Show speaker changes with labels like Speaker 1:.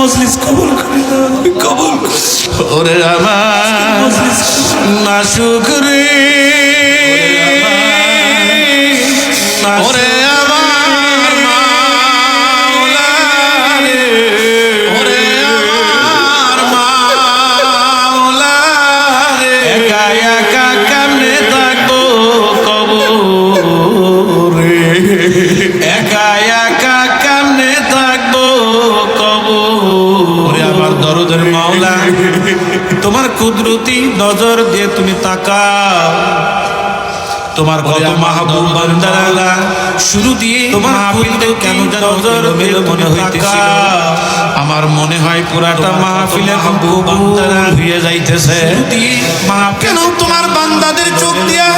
Speaker 1: মজলিস কবুল করে দাও, কবুল। ওরে আমার মাশুক রে, ওরে আমার মাওলা রে, ওরে আমার মাওলা রে, একা একা কেমনে থাকবো কবরে, একা একা কেমনে থাকবো কবরে। আমার দরদের মাওলা, তোমার কুদরতি নজর দিয়ে তুমি তাকাও, তোমার কত মাহবুব বান্দারা শুরু দিয়ে তোমার মাহফিলটা কেন যেন নজর মেলে মনে হইতেছিল। আমার মনে হয় পুরাটা মাহফিলে মাহবুব বান্দারা হয়ে যাইতেছে। কেন তোমার বান্দাদের চোখ দিয়া